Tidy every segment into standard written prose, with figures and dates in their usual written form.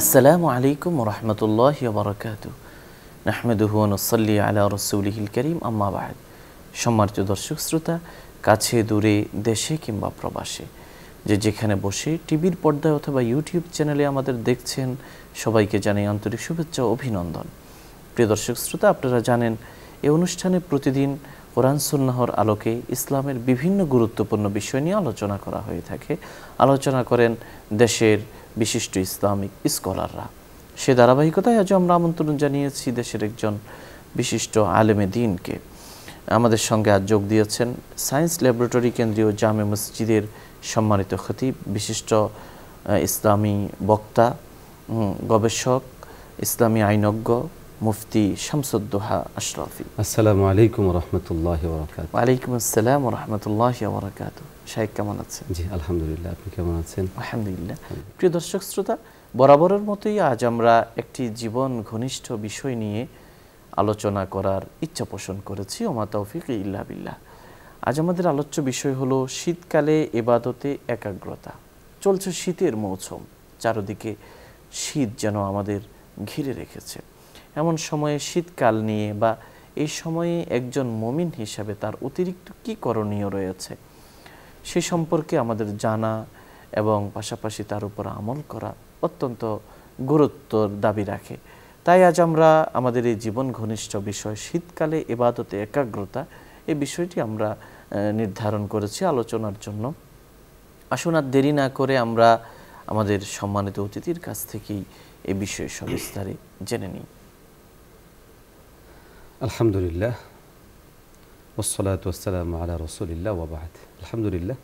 আসসালামু আলাইকুম ওরহমতুল্লাহি ওয়া বারাকাতুহু নাহমাদুহু ওয়া নুসাল্লি আলা রাসূলিহিল কারীম আম্মা বা'দ। সম্মানিত দর্শক শ্রোতা, কাছে দূরে দেশে কিংবা প্রবাসে যে যেখানে বসে টিভির পর্দায় অথবা ইউটিউব চ্যানেলে আমাদের দেখছেন, সবাইকে জানাই আন্তরিক শুভেচ্ছা ও অভিনন্দন। প্রিয় দর্শক শ্রোতা, আপনারা জানেন এই অনুষ্ঠানে প্রতিদিন কোরআন সুন্নাহর আলোকে ইসলামের বিভিন্ন গুরুত্বপূর্ণ বিষয় নিয়ে আলোচনা করা হয়ে থাকে। আলোচনা করেন দেশের বিশিষ্ট ইসলামিক স্কলাররা। সে ধারাবাহিকতায় আজ আমরা আমন্ত্রণ জানিয়েছি দেশের একজন বিশিষ্ট আলেমে দ্বীনকে। আমাদের সঙ্গে আজ যোগ দিয়েছেন সায়েন্স ল্যাবরেটরি কেন্দ্রীয় জামে মসজিদের সম্মানিত খতিব, বিশিষ্ট ইসলামী বক্তা, গবেষক, ইসলামী আইনজ্ঞ মুফতি শামসুদ্দোহা আশরাফি। আসসালামু আলাইকুম ওয়া রাহমাতুল্লাহি ওয়া বারাকাতুহু। ওয়া আলাইকুম আসসালাম ওয়া রাহমাতুল্লাহি ওয়া বারাকাতুহু। শাইখ কেমন আছেন? জি আলহামদুলিল্লাহ, আপনি কেমন আছেন? আলহামদুলিল্লাহ। প্রিয় দর্শক শ্রোতা, বরাবরের মতোই আজ আমরা একটি জীবন ঘনিষ্ঠ বিষয় নিয়ে আলোচনা করার ইচ্ছা পোষণ করেছি। ওমা তৌফিক ইল্লা বিল্লাহ। আজ আমাদের আলোচ্য বিষয় হলো শীতকালে ইবাদতে একাগ্রতা। চলছে শীতের মৌসুম, চারদিকে শীত যেন আমাদের ঘিরে রেখেছে। এমন সময়ে শীতকাল নিয়ে বা এই সময়ে একজন মুমিন হিসাবে তার অতিরিক্ত কী করণীয় রয়েছে সে সম্পর্কে আমাদের জানা এবং পাশাপাশি তার উপর আমল করা অত্যন্ত গুরুত্বর দাবি রাখে। তাই আজ আমরা আমাদের এই জীবন ঘনিষ্ঠ বিষয় শীতকালে ইবাদতে একাগ্রতা, এই বিষয়টি আমরা নির্ধারণ করেছি আলোচনার জন্য। আসুন আর দেরি না করে আমরা আমাদের সম্মানিত অতিথির কাছ থেকেই এই বিষয়ে সবিস্তারে জেনে নিই। আলহামদুলিল্লাহ ওয়াসসালাতু ওয়াসসালামু আলা রাসূলিল্লাহ ওয়া বা'দ। আলহামদুলিল্লাহ,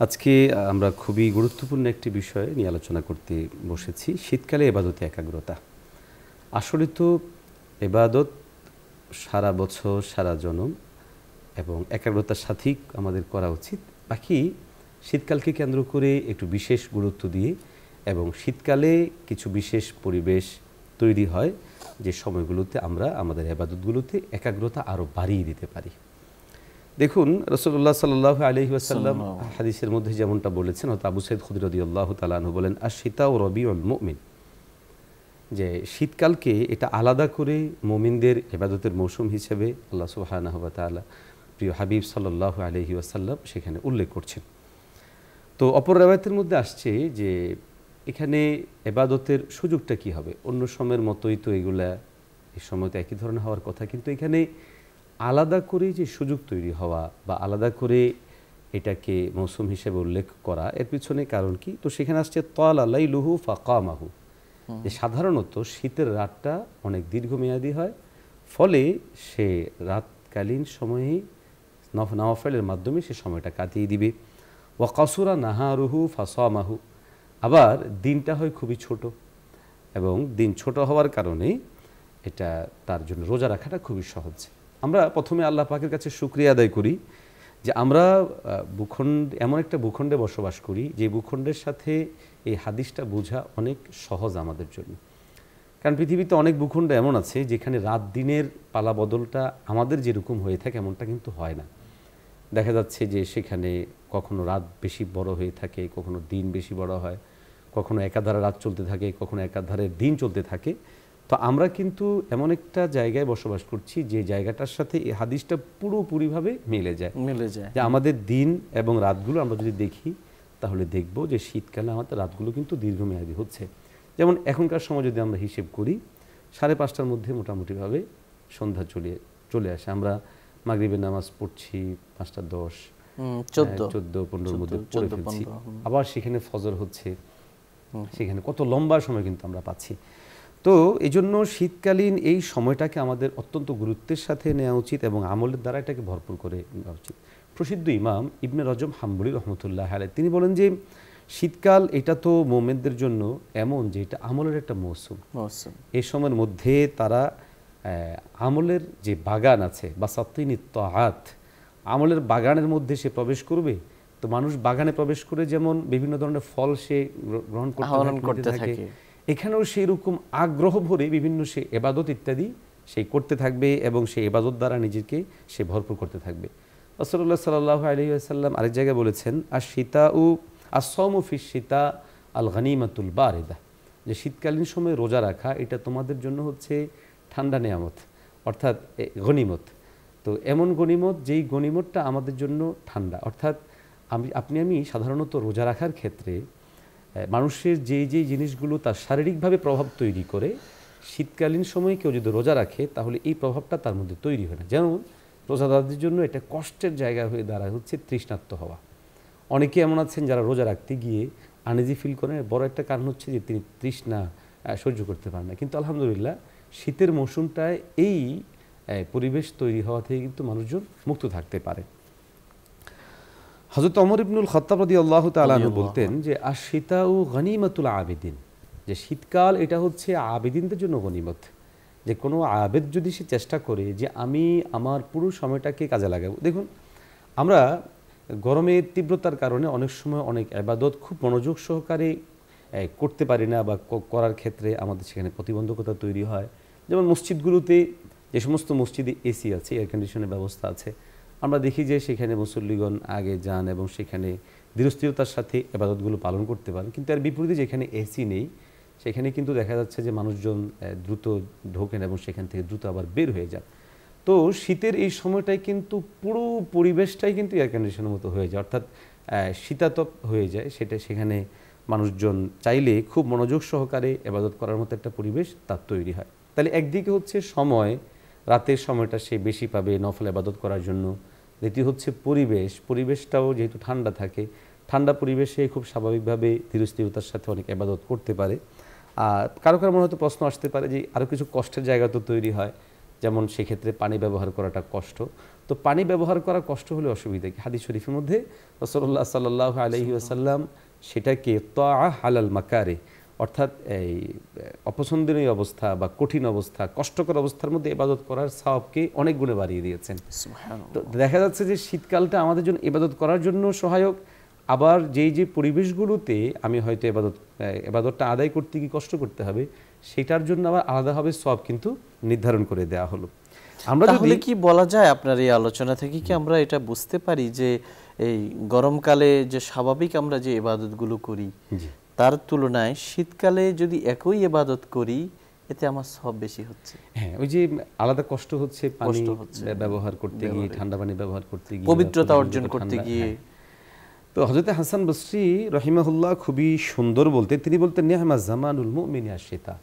আজকে আমরা খুবই গুরুত্বপূর্ণ একটি বিষয় নিয়ে আলোচনা করতে বসেছি, শীতকালে ইবাদতে একাগ্রতা। আসলে তো ইবাদত সারা বছর সারা জনম এবং একাগ্রতার সাথেই আমাদের করা উচিত। বাকি শীতকালকে কেন্দ্র করে একটু বিশেষ গুরুত্ব দিয়ে এবং শীতকালে কিছু বিশেষ পরিবেশ তৈরি হয় যে সময়গুলোতে আমরা আমাদের ইবাদতগুলোতে একাগ্রতা আরও বাড়িয়ে দিতে পারি। দেখুন, রাসূলুল্লাহ সাল্লাল্লাহু আলাইহি ওয়াসাল্লাম হাদিসের মধ্যে যেমনটা বলেছেন, হযরত আবু সাঈদ খুদরী রাদিয়াল্লাহু তাআলা আনহু বলেন, আশ-শিতাউ রাবিউল মুমিন, যে শীতকালকে এটা আলাদা করে মুমিনদের ইবাদতের মৌসুম হিসেবে আল্লাহ সুবহানাহু ওয়া তাআলা প্রিয় হাবিব সাল্লাল্লাহু আলাইহি ওয়াসাল্লাম সেখানে উল্লেখ করছেন। তো অপর riwayতের মধ্যে আসছে যে এখানে ইবাদতের সুযোগটা কি হবে? অন্য সময়ের মতোই তো এগুলা এই সময় তো একই ধরনের হওয়ার কথা, কিন্তু এখানে আলাদা করে যে সুযোগ তৈরি হওয়া বা আলাদা করে এটাকে মৌসুম হিসেবে উল্লেখ করা, এর পিছনে কারণ কি? তো সেখানে আসছে তালা লাইলুহু ফাকামাহু, যে সাধারণত শীতের রাতটা অনেক দীর্ঘমেয়াদী হয়, ফলে সে রাতকালীন সময়েই নওয়াফেলের মাধ্যমে সে সময়টা কাটিয়ে দিবে। ওয়া কাসুরা নাহারুহু ফাসামাহু, আবার দিনটা হয় খুবই ছোট এবং দিন ছোট হওয়ার কারণে এটা তার জন্য রোজা রাখাটা খুবই সহজ। আমরা প্রথমে আল্লাহ পাকের কাছে শুকরিয়া আদায় করি যে আমরা এমন একটা ভূখণ্ডে বসবাস করি যে ভূখণ্ডের সাথে এই হাদিসটা বোঝা অনেক সহজ আমাদের জন্য। কারণ পৃথিবীতে অনেক ভূখণ্ড এমন আছে যেখানে রাত দিনের পালা বদলটা আমাদের যেরকম হয়ে থাকে এমনটা কিন্তু হয় না। দেখা যাচ্ছে যে সেখানে কখনো রাত বেশি বড় হয়ে থাকে, কখনো দিন বেশি বড় হয়, কখনো একাধারে রাত চলতে থাকে, কখনো একাধারে দিন চলতে থাকে। তো আমরা কিন্তু এমন একটা জায়গায় বসবাস করছি যে জায়গাটার সাথে এই হাদিসটা পুরোপুরিভাবে মিলে যায়। যে আমাদের দিন এবং রাতগুলো আমরা যদি দেখি তাহলে দেখব যে শীতকালে আমাদের রাতগুলো কিন্তু দীর্ঘমেয়াদী হচ্ছে। যেমন এখনকার সময় যদি আমরা হিসেব করি, 5:30টার মধ্যে মোটামুটিভাবে সন্ধ্যা চলে আসে। আমরা মাগরিবের নামাজ পড়ছি 5:10, 14-15 মধ্যে পড়ে ফেলছি, আবার সেখানে ফজর হচ্ছে, সেখানে কত লম্বা সময় কিন্তু আমরা পাচ্ছি। তো এই জন্য শীতকালীন এই সময়টাকে আমাদের অত্যন্ত গুরুত্বের সাথে নেওয়া উচিত এবং আমলের দ্বারা এটাকে ভরপুর করে নেওয়া উচিত। প্রসিদ্ধ ইমাম ইবনে রজব হাম্বলি রহমতুল্লাহ আলাইহি তিনি বলেন যে শীতকাল এটা তো মোমেনদের জন্য এমন যে এটা আমলের একটা মৌসুম। এই সময়ের মধ্যে তারা আমলের যে বাগান আছে বা সাত্তিনি তাআত, আমলের বাগানের মধ্যে সে প্রবেশ করবে। তো মানুষ বাগানে প্রবেশ করে যেমন বিভিন্ন ধরনের ফল সে গ্রহণ করতে থাকে, এখানেও সেই রকম আগ্রহ ভরে বিভিন্ন সে ইবাদত ইত্যাদি সে করতে থাকবে এবং সেই ইবাদত দ্বারা নিজেকে সে ভরপুর করতে থাকবে। রাসূলুল্লাহ সাল্লাল্লাহু আলাইহি ওয়াসাল্লাম আরেক জায়গায় বলেছেন, আশ-শিতাউ আস-সাওমু ফিশ-শিতা আল-গানিমাতুল বারিদা, যে শীতকালীন সময়ে রোজা রাখা এটা তোমাদের জন্য হচ্ছে ঠান্ডা নেয়ামত, অর্থাৎ গনিমত। তো এমন গনিমত যেই গনিমতটা আমাদের জন্য ঠান্ডা, অর্থাৎ আমি সাধারণত রোজা রাখার ক্ষেত্রে মানুষের যেই জিনিসগুলো তার শারীরিকভাবে প্রভাব তৈরি করে, শীতকালীন সময়ে কেউ যদি রোজা রাখে তাহলে এই প্রভাবটা তার মধ্যে তৈরি হয় না। যেমন রোজাদারদের জন্য এটা কষ্টের জায়গা হয়ে দাঁড়ায় হচ্ছে তৃষ্ণার্ত হওয়া। অনেকে এমন আছেন যারা রোজা রাখতে গিয়ে আনইজি ফিল করেন, বড় একটা কারণ হচ্ছে যে তিনি তৃষ্ণা সহ্য করতে পারেন না। কিন্তু আলহামদুলিল্লাহ শীতের মৌসুমটায় এই পরিবেশ তৈরি হওয়া থেকে কিন্তু মানুষজন মুক্ত থাকতে পারে। হযরত ওমর ইবনুল খাত্তাব রাদিয়াল্লাহু তাআলা আনহু বলতেন যে আশ-শিতাউ গনিমাতুল আবিদিন, যে শীতকাল এটা হচ্ছে আবিদিনদের জন্য গনিমত। যে কোনো আবেদ যদি সে চেষ্টা করে যে আমি আমার পুরো সময়টাকে কাজে লাগাবো। দেখুন, আমরা গরমের তীব্রতার কারণে অনেক সময় অনেক ইবাদত খুব মনোযোগ সহকারে করতে পারি না, বা করার ক্ষেত্রে আমাদের সেখানে প্রতিবন্ধকতা তৈরি হয়। যেমন মসজিদগুলোতে, যে সমস্ত মসজিদে এসি আছে, এয়ার কন্ডিশনের ব্যবস্থা আছে, আমরা দেখি যে সেখানে মুসল্লিগণ আগে যান এবং সেখানে ধীরস্থিরতার সাথে ইবাদতগুলো পালন করতে পারেন। কিন্তু এর বিপরীতে যেখানে এসি নেই সেখানে কিন্তু দেখা যাচ্ছে যে মানুষজন দ্রুত ঢোকেন এবং সেখান থেকে দ্রুত আবার বের হয়ে যান। তো শীতের এই সময়টাই কিন্তু পুরো পরিবেশটাই কিন্তু এয়ার কন্ডিশনের মতো হয়ে যায়, অর্থাৎ শীতাতপ হয়ে যায়। সেখানে মানুষজন চাইলে খুব মনোযোগ সহকারে ইবাদত করার মতো একটা পরিবেশ তার তৈরি হয়। তাহলে একদিকে হচ্ছে সময়, রাতের সময়টা সে বেশি পাবে নফল ইবাদত করার জন্য। দ্বিতীয় হচ্ছে পরিবেশটাও যেহেতু ঠান্ডা থাকে, ঠান্ডা পরিবেশে খুব স্বাভাবিকভাবে ধীরস্থিরতার সাথে অনেক ইবাদত করতে পারে। আর কারো মনে হয়তো প্রশ্ন আসতে পারে যে আরও কিছু কষ্টের জায়গা তো তৈরি হয়, যেমন সেক্ষেত্রে পানি ব্যবহার করাটা কষ্ট। তো পানি ব্যবহার করা কষ্ট হলে অসুবিধা কি? হাদিস শরীফের মধ্যে রাসূলুল্লাহ সাল্লাল্লাহু আলাইহি ওয়াসাল্লাম সেটাকে তাআ আলাল মাকারে, অর্থাৎ এই অপছন্দনীয় অবস্থা বা কঠিন অবস্থা, কষ্টকর অবস্থার মধ্যে ইবাদত করার সওয়াবকে অনেক গুণে বাড়িয়ে দিয়েছেন। তো দেখা যাচ্ছে যে শীতকালটা আমাদের জন্য ইবাদত করার জন্য সহায়ক। আবার যে পরিবেশগুলোতে আমি হয়তো ইবাদতটা আদায় করতে গিয়ে কষ্ট করতে হবে, সেটার জন্য আবার আলাদাভাবে সওয়াব কিন্তু নির্ধারণ করে দেওয়া হলো। আমরা তাহলে কি বলা যায় আপনার এই আলোচনা থেকে কি আমরা এটা বুঝতে পারি যে এই গরমকালে যে স্বাভাবিক আমরা যে ইবাদতগুলো করি তার তুলনায় শীতকালে যদি একই ইবাদত করি এতে আমার সওয়াব বেশি হচ্ছে? হ্যাঁ, ওই যে আলাদা কষ্ট হচ্ছে পানি ব্যবহার করতে গিয়ে, ঠান্ডা পানি ব্যবহার করতে গিয়ে, পবিত্রতা অর্জন করতে গিয়ে। তো হযরত হাসান বসরি রাহিমাহুল্লাহ খুবই সুন্দর বলতেন, তিনি বলতেন নি'মা জামানুল মুমিনি আশ-শিতা,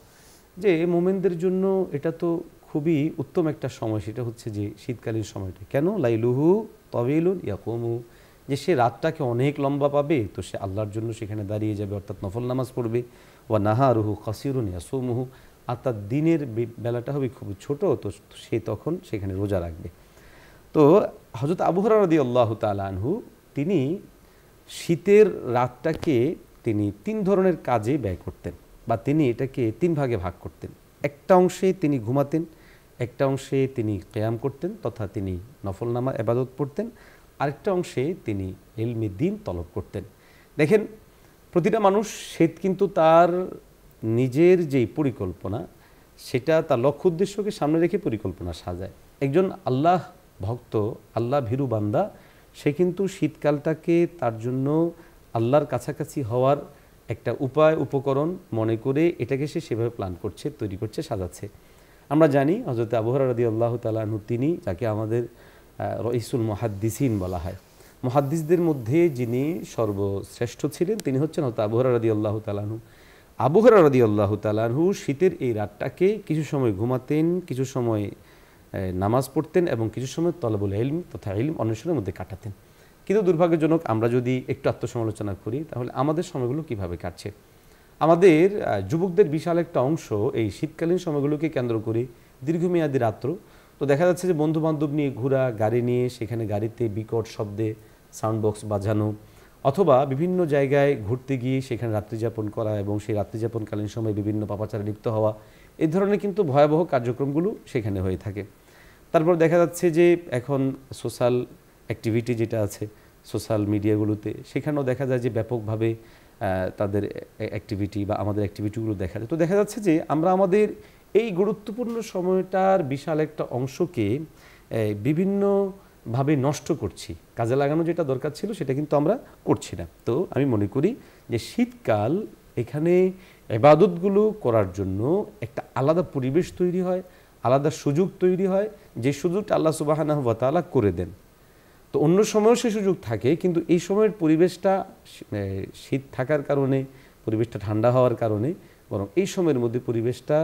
যে মুমিনদের জন্য এটা তো খুবই উত্তম একটা সময়, সেটা হচ্ছে যে শীতকালীন সময়টা। কেন? লাইলুহু তাওয়িলুন ইয়াকুমু, যে সে রাতটাকে অনেক লম্বা পাবে, তো সে আল্লাহর জন্য সেখানে দাঁড়িয়ে যাবে, অর্থাৎ নফল নামাজ পড়বে। ওয়া নাহারুহু কাসিরুন ইয়াসুমুহু, আর তার দিনের বেলাটা হবে খুব ছোট, তো সে তখন সেখানে রোজা রাখবে। তো হযরত আবু হুরায়রা রাদিয়াল্লাহু তাআলা আনহু তিনি শীতের রাতটাকে তিনি 3 ধরনের কাজে ব্যয় করতেন, বা তিনি এটাকে 3 ভাগে ভাগ করতেন। একটা অংশে তিনি ঘুমাতেন, একটা অংশে তিনি কিয়াম করতেন তথা তিনি নফল নামাজ ইবাদত পড়তেন, আরেকটা অংশে তিনি ইলমে দ্বীন তলব করতেন। দেখেন, প্রতিটা মানুষ শীত কিন্তু তার নিজের যেই পরিকল্পনা, সেটা তার লক্ষ্য উদ্দেশ্যকে সামনে রেখে পরিকল্পনা সাজায়। একজন আল্লাহ ভক্ত, আল্লাহ ভীরু বান্দা, সে কিন্তু শীতকালটাকে তার জন্য আল্লাহর কাছাকাছি হওয়ার একটা উপায়, উপকরণ মনে করে এটাকে সে সেভাবে প্ল্যান করছে, তৈরি করছে, সাজাচ্ছে। আমরা জানি হযরত আবু হুরায়রা রাদিয়াল্লাহু তাআলা আনহু, তিনি যাকে আমাদের রাইসুল মুহাদ্দিসিন বলা হয়, মুহাদ্দিসদের মধ্যে যিনি সর্বশ্রেষ্ঠ ছিলেন, তিনি হচ্ছেন হযরত আবু হুরায়রা রাদিয়াল্লাহু তাআলা আনহু। আবু হুরায়রা রাদিয়াল্লাহু তাআলা আনহু শীতের এই রাতটাকে কিছু সময় ঘুমাতেন, কিছু সময় নামাজ পড়তেন এবং কিছু সময় তলবুল ইলম তথা ইলম অন্বেষণের মধ্যে কাটাতেন। কিন্তু দুর্ভাগ্যজনক, আমরা যদি একটু আত্মসমালোচনা করি তাহলে আমাদের সময়গুলো কিভাবে কাটছে। আমাদের যুবকদের বিশাল একটা অংশ এই শীতকালীন সময়গুলোকে কেন্দ্র করে দীর্ঘমেয়াদী রাত্র, তো দেখা যাচ্ছে যে বন্ধু বান্ধব নিয়ে ঘোরা, গাড়ি নিয়ে সেখানে গাড়িতে বিকট শব্দে সাউন্ড বক্স বাজানো, অথবা বিভিন্ন জায়গায় ঘুরতে গিয়ে সেখানে রাত্রিযাপন করা এবং সেই রাত্রিযাপনকালীন সময় বিভিন্ন পাপাচারে লিপ্ত হওয়া, এই ধরনের কিন্তু ভয়াবহ কার্যক্রমগুলো সেখানে হয়ে থাকে। তারপর দেখা যাচ্ছে যে এখন সোশ্যাল অ্যাক্টিভিটি যেটা আছে সোশ্যাল মিডিয়াগুলোতে, সেখানেও দেখা যায় যে ব্যাপকভাবে তাদের অ্যাক্টিভিটি বা আমাদের অ্যাক্টিভিটিগুলো দেখা যায়। তো দেখা যাচ্ছে যে আমরা আমাদের এই গুরুত্বপূর্ণ সময়টার বিশাল একটা অংশকে বিভিন্নভাবে নষ্ট করছি। কাজে লাগানো যেটা দরকার ছিল সেটা কিন্তু আমরা করছি না। তো আমি মনে করি যে শীতকাল এখানে ইবাদতগুলো করার জন্য একটা আলাদা পরিবেশ তৈরি হয়, আলাদা সুযোগ তৈরি হয়, যে সুযোগটা আল্লাহ সুবহানাহু ওয়া তাআলা করে দেন। তো অন্য সময়ও সে সুযোগ থাকে, কিন্তু এই সময়ের পরিবেশটা শীত থাকার কারণে, পরিবেশটা ঠান্ডা হওয়ার কারণে, বরং এই সময়ের মধ্যে পরিবেশটা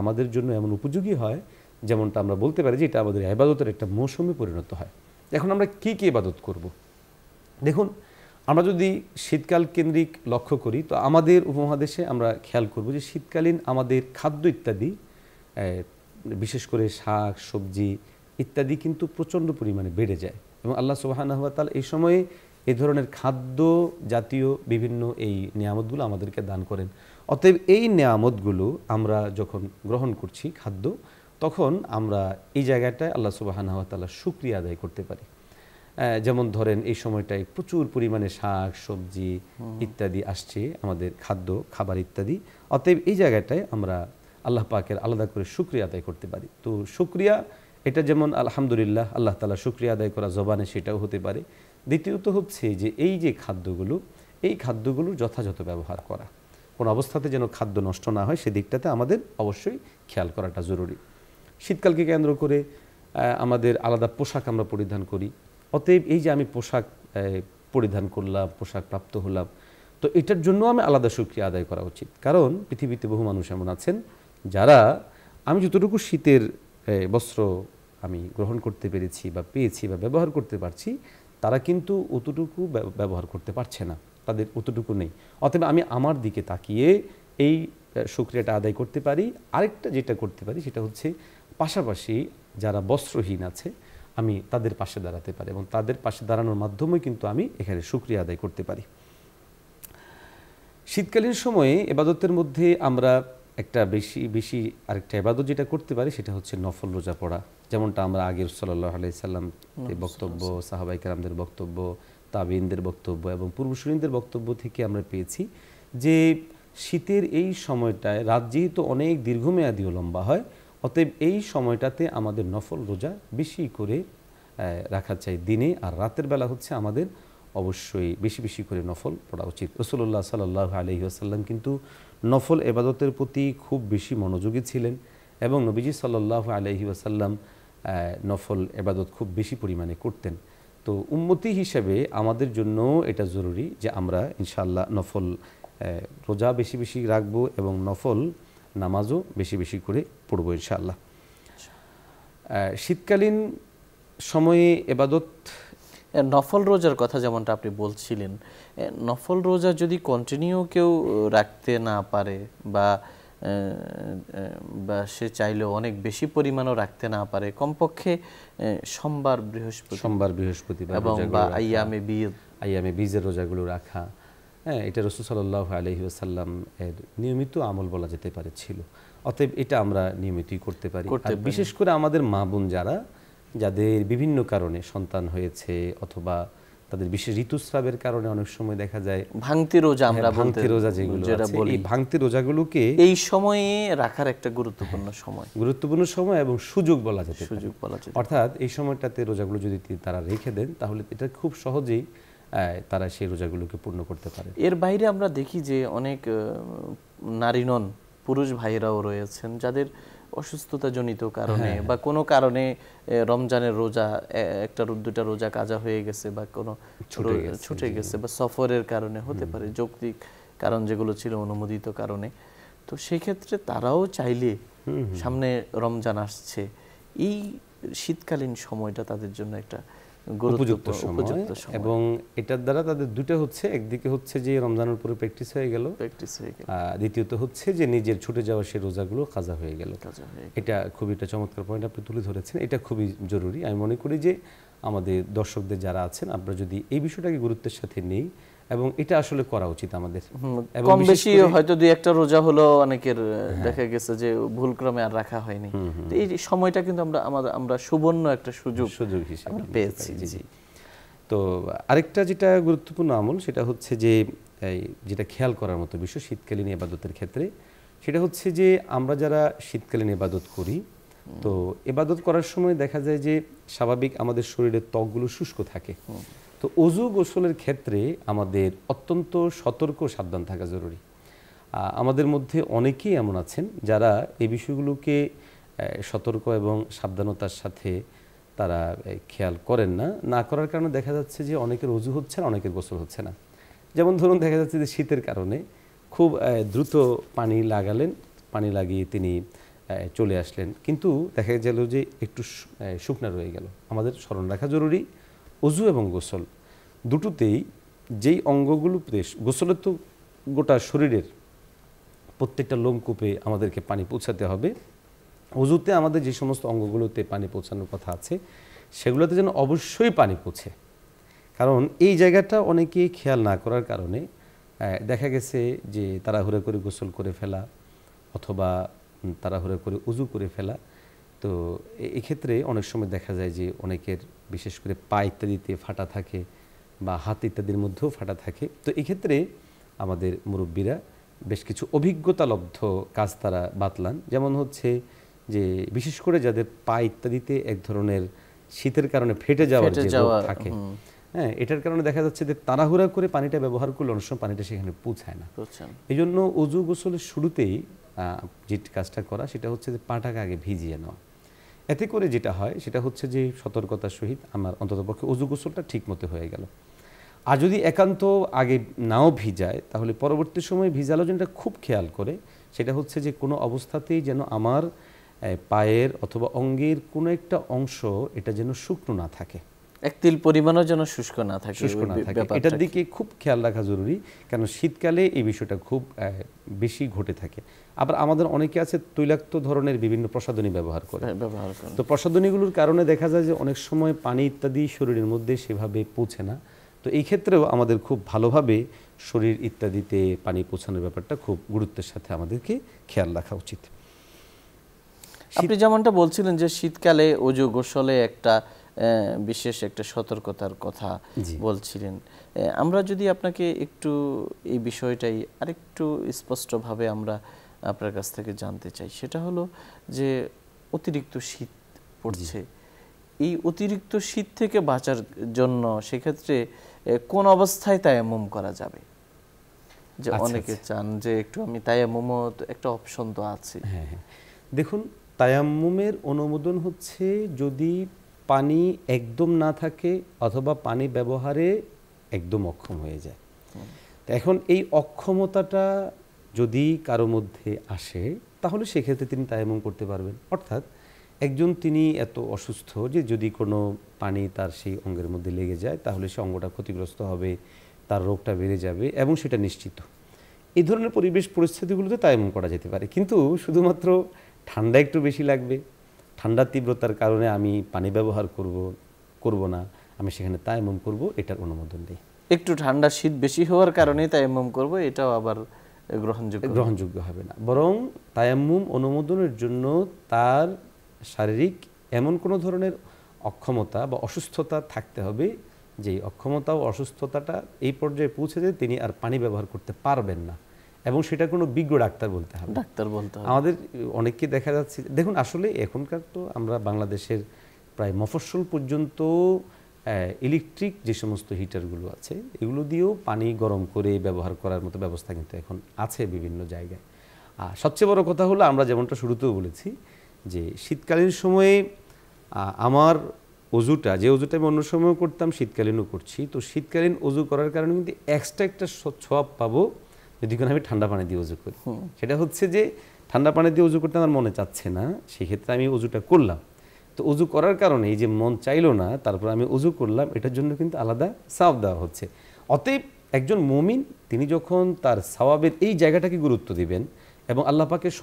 আমাদের জন্য এমন উপযোগী হয়, যেমনটা আমরা বলতে পারি যে এটা আমাদের ইবাদতের একটা মৌসুমে পরিণত হয়। এখন আমরা কি কি ইবাদত করব? দেখুন, আমরা যদি শীতকাল কেন্দ্রিক লক্ষ্য করি, তো আমাদের উপমহাদেশে আমরা খেয়াল করব যে শীতকালীন আমাদের খাদ্য ইত্যাদি, বিশেষ করে শাক সবজি ইত্যাদি কিন্তু প্রচণ্ড পরিমাণে বেড়ে যায়, এবং আল্লাহ সুবহানাহু ওয়া তাআলা এই সময়ে এই ধরনের খাদ্য জাতীয় বিভিন্ন এই নিয়ামতগুলো আমাদেরকে দান করেন। অতএব এই নিয়ামতগুলো আমরা যখন গ্রহণ করছি খাদ্য, তখন আমরা এই জায়গাটায় আল্লাহ সুবহানাহু ওয়া তাআলার শুকরিয়া আদায় করতে পারি। যেমন ধরেন এই সময়টায় প্রচুর পরিমাণে শাক সবজি ইত্যাদি আসছে, আমাদের খাবার ইত্যাদি। অতএব এই জায়গাটায় আমরা আল্লাহ পাকের আলাদা করে শুকরিয়া আদায় করতে পারি। তো শুকরিয়া এটা যেমন আলহামদুলিল্লাহ আল্লাহ তাআলা শুকরিয়া আদায় করা জবানে, সেটাও হতে পারে। দ্বিতীয়ত হচ্ছে যে এই যে খাদ্যগুলো, এই খাদ্যগুলোর যথাযথ ব্যবহার করা, কোন অবস্থাতে যেন খাদ্য নষ্ট না হয় সেদিকটাতে আমাদের অবশ্যই খেয়াল করাটা জরুরি। শীতকালকে কেন্দ্র করে আমাদের আলাদা পোশাক আমরা পরিধান করি। অতএব এই যে আমি পোশাক পরিধান করলাম, পোশাক প্রাপ্ত হলাম, তো এটার জন্য আমি আলাদা শুকরিয়া আদায় করা উচিত। কারণ পৃথিবীতে বহু মানুষ এমন আছেন যারা, আমি যতটুকু শীতের বস্ত্র আমি গ্রহণ করতে পেরেছি বা পেয়েছি বা ব্যবহার করতে পারছি, তারা কিন্তু অতটুকু ব্যবহার করতে পারছে না, তাদের অতটুকু নেই। অতএব আমি আমার দিকে তাকিয়ে এই শুকরিয়াটা আদায় করতে পারি। আরেকটা যেটা করতে পারি সেটা হচ্ছে পাশাপাশি যারা বস্ত্রহীন আছে, আমি তাদের পাশে দাঁড়াতে পারি, এবং তাদের পাশে দাঁড়ানোর মাধ্যমে কিন্তু আমি এখানে শুকরিয়া আদায় করতে পারি। শীতকালীন সময়ে ইবাদতের মধ্যে আমরা একটা বেশি আরেকটা ইবাদত যেটা করতে পারি সেটা হচ্ছে নফল রোজা পড়া। যেমনটা আমরা আগের সাল্লাল্লাহু আলাইহি সাল্লাম বক্তব্য, সাহাবায়ে কেরামদের বক্তব্য, তাবিঈনদের বক্তব্য এবং পূর্বসূরীদের বক্তব্য থেকে আমরা পেয়েছি যে শীতের এই সময়টায় রাত যেহেতু অনেক দীর্ঘমেয়াদী ও লম্বা হয়, অতএব এই সময়টাতে আমাদের নফল রোজা বেশি করে রাখা চাই দিনে, আর রাতের বেলা হচ্ছে আমাদের অবশ্যই বেশি বেশি করে নফল পড়া উচিত। রাসূলুল্লাহ সাল্লাল্লাহু আলাইহি ওয়াসাল্লাম কিন্তু নফল ইবাদতের প্রতি খুব বেশি মনোযোগী ছিলেন, এবং নবীজি সাল্লাল্লাহু আলাইহি ওয়াসাল্লাম নফল ইবাদত খুব বেশি পরিমাণে করতেন। তো উম্মতি হিসেবে আমাদের জন্য এটা জরুরি যে আমরা ইনশাআল্লাহ নফল রোজা বেশি বেশি রাখবো এবং নফল নামাজও বেশি বেশি করে পড়বো ইনশাআল্লাহ। শীতকালীন সময়ে ইবাদত, নফল রোজার কথা যেমনটা আপনি বলছিলেন, নফল রোজা যদি কন্টিনিউ কেউ রাখতে না পারে বা সে চাইলেও অনেক বেশি পরিমাণও রাখতে না পারে, কমপক্ষে সোমবার বৃহস্পতিবার এবং আইয়ামে বীজের রোজাগুলো রাখা, হ্যাঁ, এটা রাসূল সাল্লাল্লাহু আলাইহি ওয়াসাল্লাম এর নিয়মিত আমল বলা যেতে পারে ছিল। অতএব এটা আমরা নিয়মিতই করতে পারি। আর বিশেষ করে আমাদের মা বোন যাদের বিভিন্ন কারণে সন্তান হয়েছে অথবা তাদের বিশেষ ঋতুস্রাবের কারণে অনেক সময় দেখা যায় ভাঙতি রোজা, আমরা ভাঙতি রোজা যেগুলো আছে, এই ভাঙতি রোজাগুলোকে এই সময়ে রাখার একটা গুরুত্বপূর্ণ সময় এবং সুযোগ বলা যেতে পারে। অর্থাৎ এই সময়টাতে রোজাগুলো যদি তারা রেখে দেন, তাহলে এটা খুব সহজেই তারা সেই রোজাগুলোকে পূর্ণ করতে পারে। এর বাইরে আমরা দেখি যে অনেক নারী নন, পুরুষ ভাইরাও রয়েছেন যাদের অসুস্থতাজনিত কারণে বা কোনো কারণে রমজানের রোজা একটা দুটা রোজা কাজা হয়ে গেছে বা কোনো ছুটে গেছে বা সফরের কারণে হতে পারে, যৌক্তিক কারণ যেগুলো ছিল অনুমোদিত কারণে। তো সেই ক্ষেত্রে তারাও চাইলে, সামনে রমজান আসছে, এই শীতকালীন সময়টা তাদের জন্য একটা উপযুক্ত সময়, এবং এটার দ্বারা তাদের দুটো হচ্ছে, একদিকে হচ্ছে যে রমজানের উপরে প্র্যাকটিস হয়ে গেল, দ্বিতীয়ত হচ্ছে যে নিজের ছুটে যাওয়া সেই রোজাগুলো কাজা হয়ে গেল। এটা খুবই একটা চমৎকার পয়েন্ট আপনি তুলে ধরেছেন, এটা খুবই জরুরি। আমি মনে করি যে আমাদের দর্শকদের যারা আছেন, আমরা যদি এই বিষয়টাকে গুরুত্বের সাথে নেই, এবং এটা আসলে করা উচিত আমাদের। কম বেশি হয়তো দুই একটা রোজা হলো, অনেকের দেখা গেছে যে ভুলক্রমে আর রাখা হয়নি, এই সময়টা কিন্তু আমরা সুবর্ণ একটা সুযোগ হিসেবে পেয়েছি। তো আরেকটা যেটা গুরুত্বপূর্ণ আমল, সেটা হচ্ছে যে যেটা খেয়াল করার মতো বিষয় শীতকালীন ইবাদতের ক্ষেত্রে, সেটা হচ্ছে যে আমরা যারা শীতকালীন ইবাদত করি, তো ইবাদত করার সময় দেখা যায় যে স্বাভাবিক আমাদের শরীরের ত্বকগুলো শুষ্ক থাকে। তো ওযু গোসলের ক্ষেত্রে আমাদের অত্যন্ত সতর্ক সাবধান থাকা জরুরি। আমাদের মধ্যে অনেকেই এমন আছেন যারা এই বিষয়গুলোকে সতর্ক এবং সাবধানতার সাথে তারা খেয়াল করেন না। না করার কারণে দেখা যাচ্ছে যে অনেকের ওযু হচ্ছে না, অনেকের গোসল হচ্ছে না। যেমন ধরুন দেখা যাচ্ছে যে শীতের কারণে খুব দ্রুত পানি লাগালেন, পানি লাগিয়ে তিনি চলে আসলেন, কিন্তু দেখা গেল যে একটু শুকনা রয়ে গেল। আমাদের স্মরণ রাখা জরুরি, ওযু এবং গোসল দুটোতেই যেই অঙ্গগুলো গোসলের তো গোটা শরীরের প্রত্যেকটা লোমকূপে আমাদেরকে পানি পৌঁছাতে হবে। ওযুতে আমাদের যে সমস্ত অঙ্গগুলোতে পানি পৌঁছানোর কথা আছে সেগুলোতে যেন অবশ্যই পানি পৌঁছে। কারণ এই জায়গাটা অনেকে খেয়াল না করার কারণে দেখা গেছে যে তাড়াহুড়া করে গোসল করে ফেলা অথবা তাড়াহুড়া করে ওযু করে ফেলা। তো এক্ষেত্রে অনেক সময় দেখা যায় যে অনেকের বিশেষ করে পা ইত্যাদিতে ফাটা থাকে বা হাত ইত্যাদির মধ্যেও ফাটা থাকে। তো এক্ষেত্রে আমাদের মুরব্বীরা বেশ কিছু অভিজ্ঞতালব্ধ কাজ তারা বাতলান। যেমন হচ্ছে যে বিশেষ করে যাদের পা ইত্যাদিতে এক ধরনের শীতের কারণে ফেটে যাওয়ার যে রোগ থাকে, হ্যাঁ, এটার কারণে দেখা যাচ্ছে যে তাড়াহুড়া করে পানিটা ব্যবহার করলে অনেক সময় পানিটা সেখানে পৌঁছায় না। এই জন্য ওযু গোসলের শুরুতেই যে কাজটা করা সেটা হচ্ছে যে পাটাকে আগে ভিজিয়ে নেওয়া। এতে করে যেটা হয় সেটা হচ্ছে যে সতর্কতার সহিত আমার অন্ততপক্ষে ওযু গোসলটা ঠিক মতো হয়ে গেল। আর যদি একান্ত আগে নাও ভিজায় তাহলে পরবর্তী সময়ে ভিজালো যেটা খুব খেয়াল করে সেটা হচ্ছে যে কোনো অবস্থাতেই যেন আমার পায়ের অথবা অঙ্গের কোনো একটা অংশ এটা যেন শুকনো না থাকে, এক তিল পরিমাণও যেন শুষ্ক না থাকে। এটার দিকে খুব খেয়াল রাখা জরুরি, কারণ শীতকালে এই বিষয়টা খুব বেশি ঘটে থাকে। আবার আমাদের অনেকে আছে তৈলাক্ত ধরনের বিভিন্ন প্রসাধনী ব্যবহার করে। তো প্রসাধনীগুলোর কারণে দেখা যায় যে অনেক সময় পানি ইত্যাদি শরীরের মধ্যে সেভাবে পৌঁছে না। তো এই ক্ষেত্রেও আমাদের খুব ভালোভাবে শরীর ইত্যাদিতে পানি পৌঁছানোর ব্যাপারটা খুব গুরুত্বের সাথে আমাদেরকে খেয়াল রাখা উচিত। আপনি যেমনটা বলছিলেন যে শীতকালে ওযু গোসলে একটা বিশেষ একটা সতর্কতার কথা বলছিলেন, আমরা যদি আপনাকে একটু এই বিষয়টাই আরেকটু স্পষ্টভাবে আমরা আপনার কাছ থেকে জানতে চাই, সেটা হলো যে অতিরিক্ত শীত পড়ছে, এই অতিরিক্ত শীত থেকে বাঁচার জন্য সেক্ষেত্রে কোন অবস্থায় তায়াম্মুম করা যাবে? যে অনেকে চান যে একটু আমি তায়াম্মুমও একটা অপশন তো আছে। হ্যাঁ, দেখুন, তায়াম্মুমের অনুমোদন হচ্ছে যদি পানি একদম না থাকে অথবা পানি ব্যবহারে একদম অক্ষম হয়ে যায়। এখন এই অক্ষমতাটা যদি কারো মধ্যে আসে তাহলে সেক্ষেত্রে তিনি তায়াম্মুম করতে পারবেন। অর্থাৎ একজন তিনি এত অসুস্থ যে যদি কোনো পানি তার সেই অঙ্গের মধ্যে লেগে যায় তাহলে সে অঙ্গটা ক্ষতিগ্রস্ত হবে, তার রোগটা বেড়ে যাবে এবং সেটা নিশ্চিত। এই ধরনের পরিবেশ পরিস্থিতিগুলোতে তায়াম্মুম করা যেতে পারে, কিন্তু শুধুমাত্র ঠান্ডা একটু বেশি লাগবে, ঠান্ডার তীব্রতার কারণে আমি পানি ব্যবহার করব না, আমি সেখানে তায়াম্মুম করব, এটার অনুমোদন নেই। একটু ঠান্ডা শীত বেশি হওয়ার কারণে তায়াম্মুম করব, এটাও আবার গ্রহণযোগ্য হবে না। বরং তায়াম্মুম অনুমোদনের জন্য তার শারীরিক এমন কোনো ধরনের অক্ষমতা বা অসুস্থতা থাকতে হবে যে অক্ষমতা ও অসুস্থতাটা এই পর্যায়ে পৌঁছে যায় তিনি আর পানি ব্যবহার করতে পারবেন না, এবং সেটা কোনো বিজ্ঞ ডাক্তার বলতে হবে। আমাদের অনেককে দেখা যাচ্ছে, দেখুন আসলে এখনকার তো আমরা বাংলাদেশের প্রায় মফস্বল পর্যন্ত ইলেকট্রিক যে সমস্ত হিটারগুলো আছে এগুলো দিয়েও পানি গরম করে ব্যবহার করার মতো ব্যবস্থা কিন্তু এখন আছে বিভিন্ন জায়গায়। আর সবচেয়ে বড় কথা হলো আমরা যেমনটা শুরুতেও বলেছি যে শীতকালীন সময়ে আমার ওযুটা যে ওযুটা আমি অন্য সময়ও করতাম শীতকালীনও করছি, তো শীতকালীন ওযু করার কারণে কিন্তু এক্সট্রা একটা সওয়াব পাবো যদি কোনো আমি ঠান্ডা পানি দিয়ে ওযু করি। সেটা হচ্ছে যে ঠান্ডা পানি দিয়ে ওযু করতে আমার মনে চাচ্ছে না, সেক্ষেত্রে আমি ওযুটা করলাম। তো ওযু করার কারণে এই যে মন চাইলো না তারপর আমি ওযু করলাম, এটার জন্য কিন্তু আলাদা সওয়াব দেওয়া হচ্ছে। অতএব একজন মুমিন তিনি যখন তার সওয়াবের এই জায়গাটাকে গুরুত্ব দিবেন এবং আল্লাহ পাকের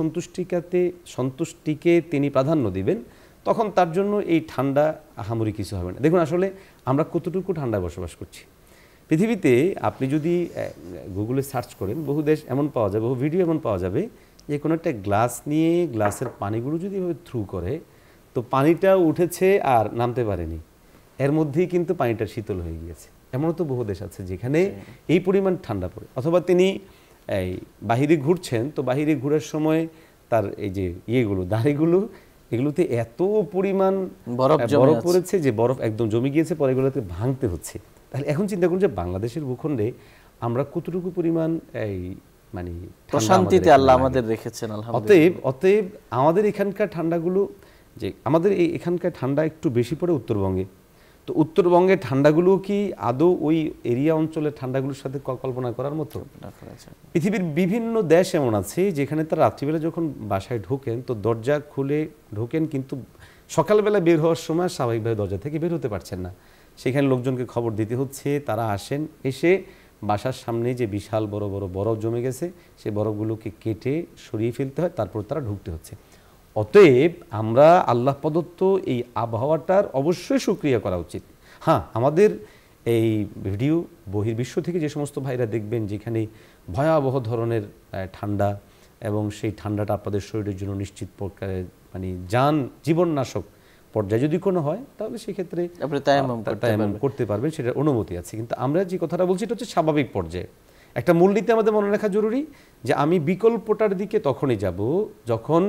সন্তুষ্টিকে তিনি প্রাধান্য দিবেন, তখন তার জন্য এই ঠান্ডা আহামরি কিছু হবে না। দেখুন আসলে আমরা কতটুকু ঠান্ডায় বসবাস করছি পৃথিবীতে। আপনি যদি গুগলে সার্চ করেন বহু দেশ এমন পাওয়া যাবে, বহু ভিডিও এমন পাওয়া যাবে যে কোনো একটা গ্লাস নিয়ে গ্লাসের পানিগুলো যদি এভাবে থ্রু করে তো পানিটা উঠেছে আর নামতে পারেনি, এর মধ্যেই কিন্তু পানিটা শীতল হয়ে গিয়েছে। এমনও তো বহু দেশ আছে যেখানে এই পরিমাণ ঠান্ডা পড়ে। অথবা তিনি এই বাহিরে ঘুরছেন, তো বাহিরে ঘোরার সময় তার এই যে দাড়িগুলো এগুলোতে এত পরিমাণ বরফ পড়েছে যে বরফ একদম জমে গিয়েছে, পরে এগুলোতে ভাঙতে হচ্ছে। তাহলে এখন চিন্তা করুন যে বাংলাদেশের ভূখণ্ডে আমরা কতটুকু পরিমাণ এই মানে প্রশান্তিতে আল্লাহ আমাদের রেখেছেন আলহামদুলিল্লাহ। অতএব আমাদের এখানকার ঠান্ডাগুলো, যে আমাদের এখানকার ঠান্ডা একটু বেশি পড়ে উত্তরবঙ্গে, তো উত্তরবঙ্গের ঠান্ডাগুলো কি আদৌ ওই এরিয়া অঞ্চলের ঠান্ডাগুলোর সাথে কল্পনা করার মতো? পৃথিবীর বিভিন্ন দেশ এমন আছে যেখানে তারা রাত্রিবেলা যখন বাসায় ঢোকেন তো দরজা খুলে ঢোকেন, কিন্তু সকালবেলা বের হওয়ার সময় স্বাভাবিকভাবে দরজা থেকে বের হতে পারছেন না। সেখানে লোকজনকে খবর দিতে হচ্ছে, তারা আসেন, এসে বাসার সামনে যে বিশাল বড় বড় বরফ জমে গেছে সেই বরফগুলোকে কেটে সরিয়ে ফেলতে হয়, তারপর তারা ঢুকতে হচ্ছে। অতএব আমরা আল্লাহ প্রদত্ত এই আবহাওয়াটার অবশ্যই শুকরিয়া করা উচিত। হ্যাঁ, আমাদের এই ভিডিও বহির্বিশ্ব থেকে যে সমস্ত ভাইরা দেখবেন যেখানে ভয়াবহ ধরনের ঠান্ডা, এবং সেই ঠান্ডাটা আপনাদের শরীরের জন্য নিশ্চিত প্রকারে মানে জীবননাশক পর্যায়ে যদি কোনো হয়, তাহলে সেক্ষেত্রে আপনি তায়াম্মুম করতে পারবেন, সেটার অনুমতি আছে। কিন্তু আমরা যে কথাটা বলছি এটা হচ্ছে স্বাভাবিক পর্যায়ে। একটা মূলনীতি আমাদের মনে রাখা জরুরি যে আমি বিকল্পটার দিকে তখনই যাব যখন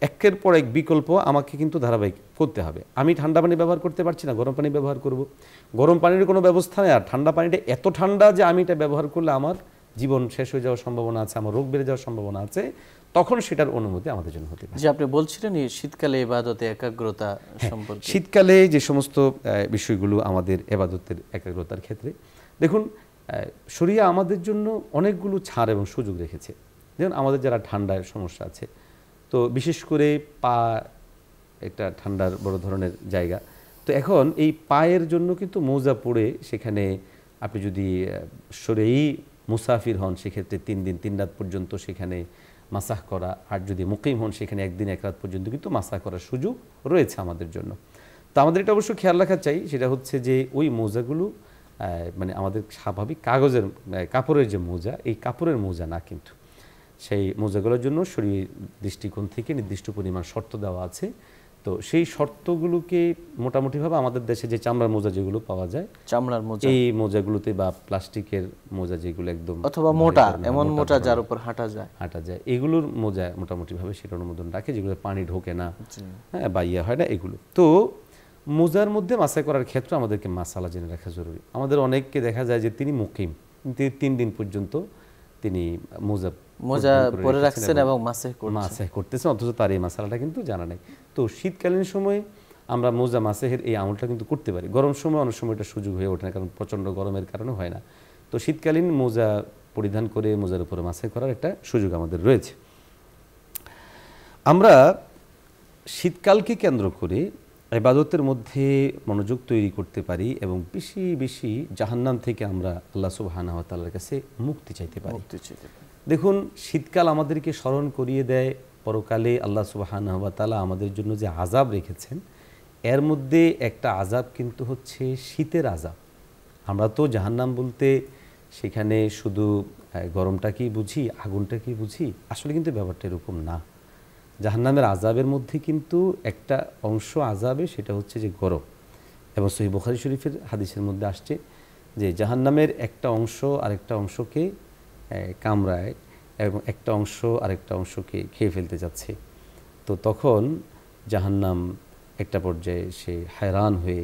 একের পর এক বিকল্প আমাকে কিন্তু ধারাবাহিক করতে হবে। আমি ঠান্ডা পানি ব্যবহার করতে পারছি না, গরম পানি ব্যবহার করব। গরম পানির কোনো ব্যবস্থা নেই, আর ঠান্ডা পানিটা এত ঠান্ডা যে আমি এটা ব্যবহার করলে আমার জীবন শেষ হয়ে যাওয়ার সম্ভাবনা আছে, আমার রোগ বেড়ে যাওয়ার সম্ভাবনা আছে, তখন সেটার অনুমতি আমাদের জন্য হতে পারে। যে আপনি বলছিলেন এই শীতকালে ইবাদতে একাগ্রতা সম্পর্কে, শীতকালে যে সমস্ত বিষয়গুলো আমাদের ইবাদতের একাগ্রতার ক্ষেত্রে, দেখুন শরিয়া আমাদের জন্য অনেকগুলো ছাড় এবং সুযোগ রেখেছে। যেমন আমাদের যারা ঠান্ডার সমস্যা আছে, তো বিশেষ করে পা একটা ঠান্ডার বড় ধরনের জায়গা, তো এখন এই পায়ের জন্য কিন্তু মোজা পরে সেখানে আপনি যদি সরেই মুসাফির হন সেক্ষেত্রে 3 দিন 3 রাত পর্যন্ত সেখানে মাসাহ করা, আর যদি মুকিম হন সেখানে 1 দিন 1 রাত পর্যন্ত কিন্তু মাসাহ করার সুযোগ রয়েছে আমাদের জন্য। তো আমাদের এটা অবশ্য খেয়াল রাখা চাই, সেটা হচ্ছে যে ওই মোজাগুলো মানে আমাদের স্বাভাবিক কাপড়ের যে মোজা, এই কাপড়ের মোজা না, কিন্তু সেই মোজাগুলোর জন্য শরীর দৃষ্টিকোণ থেকে নির্দিষ্ট পরিমাণ শর্ত দেওয়া আছে। তো সেই শর্তগুলোকে মোটামুটিভাবে আমাদের দেশে যে চামড়ার মোজা যেগুলো পাওয়া যায়, চামড়ার মোজা, এই মোজাগুলোতে বা প্লাস্টিকের মোজা যেগুলো একদম অথবা মোটা, এমন মোটা যার উপর হাঁটা যায়, এগুলোর মোজা মোটামুটিভাবে সেটা অনুমোদন রাখে, যেগুলো পানি ঢোকে না, হ্যাঁ, বা ইয়ে হয় না এগুলো। তো মোজার মধ্যে মাসাই করার ক্ষেত্রে আমাদেরকে মাসালা জেনে রাখা জরুরি। আমাদের অনেককে দেখা যায় যে তিনি মুকিম, 3 দিন পর্যন্ত তিনি মোজা পরে রাখছেন এবং মাসাহ করতেছেন, অথচ তার এই মাসালাটা কিন্তু জানা নেই। তো শীতকালীন সময়ে আমরা মোজা মাসাহের এই আমলটা কিন্তু করতে পারি। গরম সময় অনেক সময় এটা সুযোগ হয়ে ওঠে না, কারণ প্রচণ্ড গরমের কারণে হয় না। তো শীতকালীন মোজা পরিধান করে মোজার উপরে মাসাহ করার একটা সুযোগ আমাদের রয়েছে। আমরা শীতকালকে কেন্দ্র করে ইবাদতের মধ্যে মনোযোগ তৈরি করতে পারি এবং বেশি বেশি জাহান্নাম থেকে আমরা আল্লাহ সুবহানাহু ওয়া তাআলার কাছে মুক্তি চাইতে পারি। দেখুন, শীতকাল আমাদেরকে স্মরণ করিয়ে দেয় পরকালে আল্লাহ সুবহানাহু ওয়া তাআলা আমাদের জন্য যে আযাব রেখেছেন, এর মধ্যে একটা আযাব কিন্তু হচ্ছে শীতের আযাব। আমরা তো জাহান্নাম বলতে সেখানে শুধু গরমটাকেই বুঝি, আগুনটাকেই বুঝি, আসলে কিন্তু ব্যাপারটা এরকম না। জাহান্নামের আযাবের মধ্যে কিন্তু একটা অংশ আযাবে, সেটা হচ্ছে যে গরম, এবং সহিহ বুখারী শরীফের হাদিসের মধ্যে আসছে যে জাহান্নামের একটা অংশ আরেকটা অংশকে কামড়ায় এবং একটা অংশ আরেকটা অংশকে খেয়ে ফেলতে যাচ্ছে। তো তখন জাহান্নাম একটা পর্যায়ে সে হায়রান হয়ে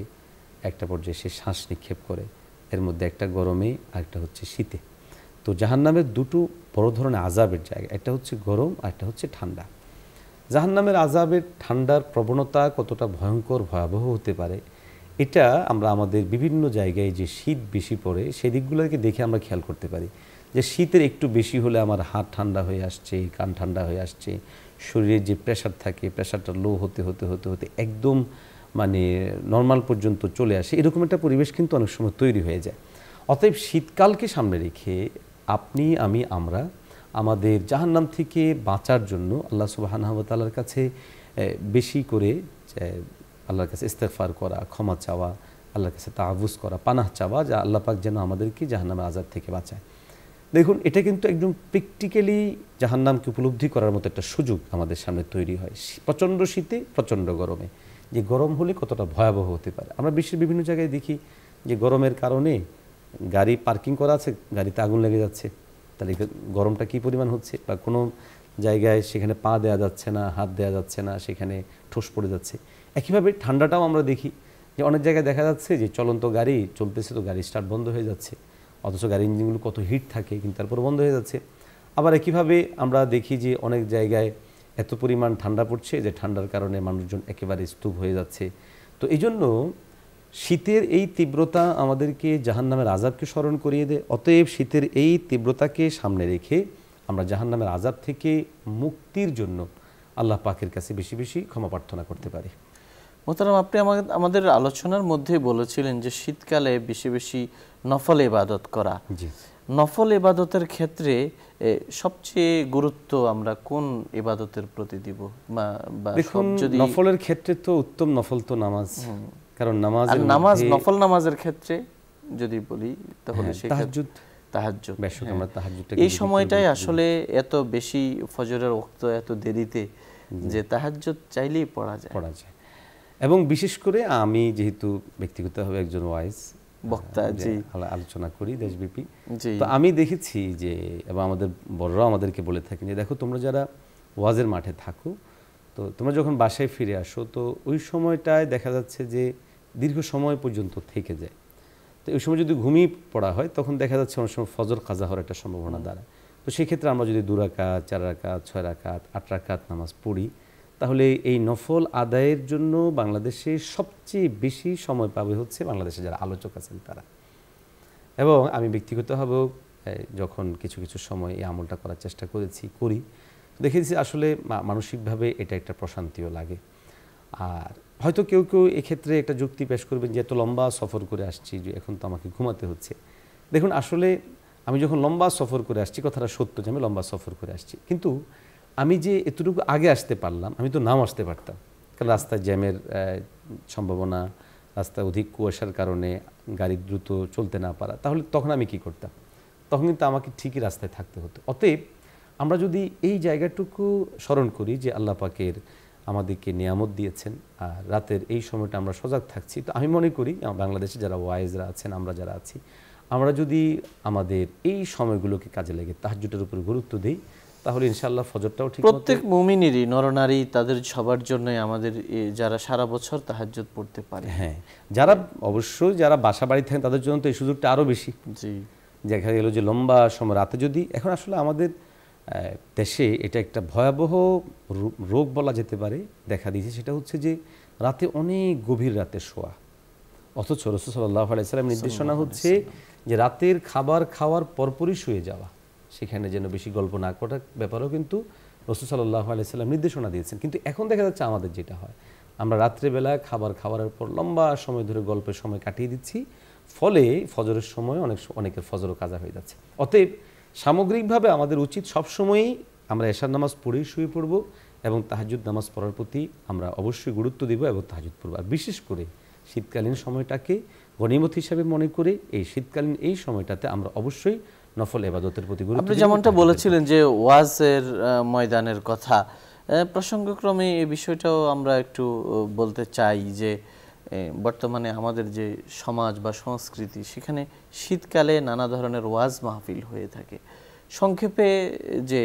একটা পর্যায়ে সে শ্বাস নিক্ষেপ করে, এর মধ্যে একটা গরমে আরেকটা হচ্ছে শীতে। তো জাহান্নামের দুটো বড় ধরনের আযাবের জায়গা, একটা হচ্ছে গরম আর একটা হচ্ছে ঠান্ডা। জাহান্নামের আযাবের ঠান্ডার প্রবণতা কতটা ভয়ঙ্কর ভয়াবহ হতে পারে, এটা আমরা আমাদের বিভিন্ন জায়গায় যে শীত বেশি পড়ে সেই দিকগুলোকে দেখে আমরা খেয়াল করতে পারি। যে শীতের একটু বেশি হলে আমার হাত ঠান্ডা হয়ে আসছে, কান ঠান্ডা হয়ে আসছে, শরীরের যে প্রেশার থাকে প্রেশারটা লো হতে হতে হতে হতে একদম মানে নর্মাল পর্যন্ত চলে আসে, এরকম একটা পরিবেশ কিন্তু অনেক সময় তৈরি হয়ে যায়। অতএব শীতকালকে সামনে রেখে আপনি আমরা আমাদের জাহান্নাম থেকে বাঁচার জন্য আল্লাহ সুবহানাহু ওয়া তাআলার কাছে বেশি করে আল্লাহর কাছে ইস্তেগফার করা, ক্ষমা চাওয়া, আল্লাহর কাছে তাআবুজ করা, পানাহ চাওয়া, যা আল্লাহ পাক যেন আমাদেরকে জাহান্নামের আযাব থেকে বাঁচায়। দেখুন, এটা কিন্তু একদম প্র্যাকটিক্যালি জাহান্নামকে উপলব্ধি করার মতো একটা সুযোগ আমাদের সামনে তৈরি হয় প্রচণ্ড শীতে, প্রচণ্ড গরমে। যে গরম হলে কতটা ভয়াবহ হতে পারে। আমরা বিশ্বের বিভিন্ন জায়গায় দেখি যে গরমের কারণে গাড়ি পার্কিং করা আছে, গাড়িতে আগুন লেগে যাচ্ছে, তাহলে গরমটা কী পরিমাণ হচ্ছে। বা কোনো জায়গায় সেখানে পা দেওয়া যাচ্ছে না, হাত দেওয়া যাচ্ছে না, সেখানে ঠোস পড়ে যাচ্ছে। একইভাবে ঠান্ডাটাও আমরা দেখি যে অনেক জায়গায় দেখা যাচ্ছে যে চলন্ত গাড়ি চলতেছে, তো গাড়ি স্টার্ট বন্ধ হয়ে যাচ্ছে, অথচ গাড়ির ইঞ্জিনগুলো কত হিট থাকে কিন্তু তারপর বন্ধ হয়ে যাচ্ছে। আবার একইভাবে আমরা দেখি যে অনেক জায়গায় এত পরিমাণ ঠান্ডা পড়ছে যে ঠান্ডার কারণে মানুষজন একেবারে স্তূপ হয়ে যাচ্ছে। তো এই জন্য শীতের এই তীব্রতা আমাদেরকে জাহান্নামের আযাবকে স্মরণ করিয়ে দেয়। অতএব শীতের এই তীব্রতাকে সামনে রেখে আমরা জাহান্নামের আযাব থেকে মুক্তির জন্য আল্লাহ পাকের কাছে বেশি বেশি ক্ষমা প্রার্থনা করতে পারি। মোহতারাম, আপনি আমাদের আলোচনার মধ্যে বলেছিলেন যে শীতকালে বেশি বেশি নফল ইবাদত করা। জি, নফল ইবাদতের ক্ষেত্রে সবচেয়ে গুরুত্ব আমরা কোন ইবাদতের প্রতি দিব? দেখুন, নফলের ক্ষেত্রে তো উত্তম নফল তো নামাজ। কারণ নফল নামাজের ক্ষেত্রে যদি বলি তাহলে তাহাজ্জুদ, এই সময়টাই আসলে এত বেশি ফজরের ওয়াক্ত, এত দেরিতে যে তাহাজ্জুদ চাইলেই পড়া যায়। এবং বিশেষ করে আমি যেহেতু ব্যক্তিগতভাবে একজন ওয়াইজ বক্তা, জি, আলোচনা করি দেশব্যাপী, তো আমি দেখেছি যে, এবং আমাদের বড়রাও আমাদেরকে বলে থাকেন যে দেখো, তোমরা যারা ওয়াজের মাঠে থাকো, তো তোমরা যখন বাসায় ফিরে আসো, তো ওই সময়টায় দেখা যাচ্ছে যে দীর্ঘ সময় পর্যন্ত থেকে যায়। তো ওই সময় যদি ঘুমিয়ে পড়া হয়, তখন দেখা যাচ্ছে অনেক সময় ফজর কাজা হওয়ার একটা সম্ভাবনা দাঁড়ায়। তো সেক্ষেত্রে আমরা যদি 2 রাকাত, 4 রাকাত, 6 রাকাত, 8 রাকাত নামাজ পড়ি, তাহলে এই নফল আদায়ের জন্য বাংলাদেশে সবচেয়ে বেশি সময় পাবে হচ্ছে বাংলাদেশে যারা আলোচক আছেন তারা। এবং আমি ব্যক্তিগতভাবেও যখন কিছু কিছু সময় এই আমলটা করার চেষ্টা করি, দেখেছি আসলে মানসিকভাবে এটা একটা প্রশান্তিও লাগে। আর হয়তো কেউ কেউ এক্ষেত্রে একটা যুক্তি পেশ করবেন যে এত লম্বা সফর করে আসছি, যে এখন তো আমাকে ঘুমাতে হচ্ছে। দেখুন, আসলে আমি যখন লম্বা সফর করে আসছি, কথাটা সত্য যে আমি লম্বা সফর করে আসছি, কিন্তু আমি যে এতটুকু আগে আসতে পারলাম, আমি তো নাও আসতে পারতাম। কারণ রাস্তায় জ্যামের সম্ভাবনা, রাস্তায় অধিক কুয়াশার কারণে গাড়ি দ্রুত চলতে না পারা, তাহলে তখন আমি কি করতাম? তখন কিন্তু আমাকে ঠিকই রাস্তায় থাকতে হতো। অতএব আমরা যদি এই জায়গাটুকু স্মরণ করি যে আল্লাহ পাকের আমাদেরকে নিয়ামত দিয়েছেন, আর রাতের এই সময়টা আমরা সজাগ থাকছি, তো আমি মনে করি বাংলাদেশে যারা ওয়াইজরা আছেন, আমরা যারা আছি, আমরা যদি আমাদের এই সময়গুলোকে কাজে লেগে তাহাজ্জুদের উপর গুরুত্ব দিই, তাহলে ইনশাআল্লাহ ফজরটাও ঠিক। প্রত্যেক মুমিনেরই, নরনারী, তাদের সবার জন্যই আমাদের যারা সারা বছর তাহাজ্জুদ পড়তে পারে, হ্যাঁ, যারা অবশ্যই যারা বাসা বাড়ি থাকেন তাদের জন্য তো এই সুযোগটা আরও বেশি। জি, দেখা গেল যে লম্বা সময় রাতে যদি, এখন আসলে আমাদের দেশে এটা একটা ভয়াবহ রোগ বলা যেতে পারে দেখা দিয়েছে, সেটা হচ্ছে যে রাতে অনেক গভীর রাতে শোয়া। অথচ রাসূল সাল্লাল্লাহু আলাইহি ওয়াসাল্লাম নির্দেশনা হচ্ছে যে রাতের খাবার খাওয়ার পরপরই শুয়ে যাওয়া, সেখানে যেন বেশি গল্প না করার ব্যাপারেও কিন্তু রাসূল সাল্লাল্লাহু আলাইহি ওয়াসাল্লাম নির্দেশনা দিয়েছেন। কিন্তু এখন দেখা যাচ্ছে আমাদের যেটা হয়, আমরা রাত্রেবেলা খাবার খাওয়ার পর লম্বা সময় ধরে গল্পের সময় কাটিয়ে দিচ্ছি, ফলে ফজরের সময় অনেকের ফজরও কাজা হয়ে যাচ্ছে। অতএব সামগ্রিকভাবে আমাদের উচিত সবসময়ই আমরা এশার নামাজ পড়েই শুয়ে পড়ব এবং তাহাজ্জুদ নামাজ পড়ার প্রতি আমরা অবশ্যই গুরুত্ব দিব এবং তাহাজ্জুদ পড়ব। আর বিশেষ করে শীতকালীন সময়টাকে গনিমত হিসাবে মনে করে এই শীতকালীন এই সময়টাতে আমরা অবশ্যই নফল ইবাদতের প্রতি গুরুত্ব। আপনি যেমনটা বলেছিলেন যে ওয়াজের ময়দানের কথা, প্রসঙ্গক্রমে এই বিষয়টাও আমরা একটু বলতে চাই যে বর্তমানে আমাদের যে সমাজ বা সংস্কৃতি, সেখানে শীতকালে নানা ধরনের ওয়াজ মাহফিল হয়ে থাকে। সংক্ষেপে যে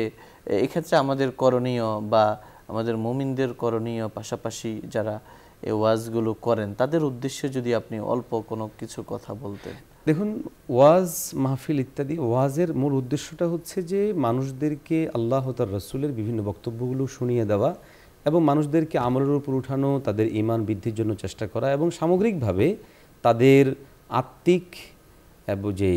এক্ষেত্রে আমাদের করণীয় বা আমাদের মুমিনদের করণীয়, পাশাপাশি যারা এই ওয়াজগুলো করেন তাদের উদ্দেশ্যে যদি আপনি অল্প কোনো কিছু কথা বলতেন। দেখুন, ওয়াজ মাহফিল ইত্যাদি, ওয়াজের মূল উদ্দেশ্যটা হচ্ছে যে মানুষদেরকে আল্লাহ ও তার রাসূলের বিভিন্ন বক্তব্যগুলো শুনিয়ে দেওয়া এবং মানুষদেরকে আমলের উপর উঠানো, তাদের ঈমান বৃদ্ধির জন্য চেষ্টা করা এবং সামগ্রিকভাবে তাদের আত্মিক যে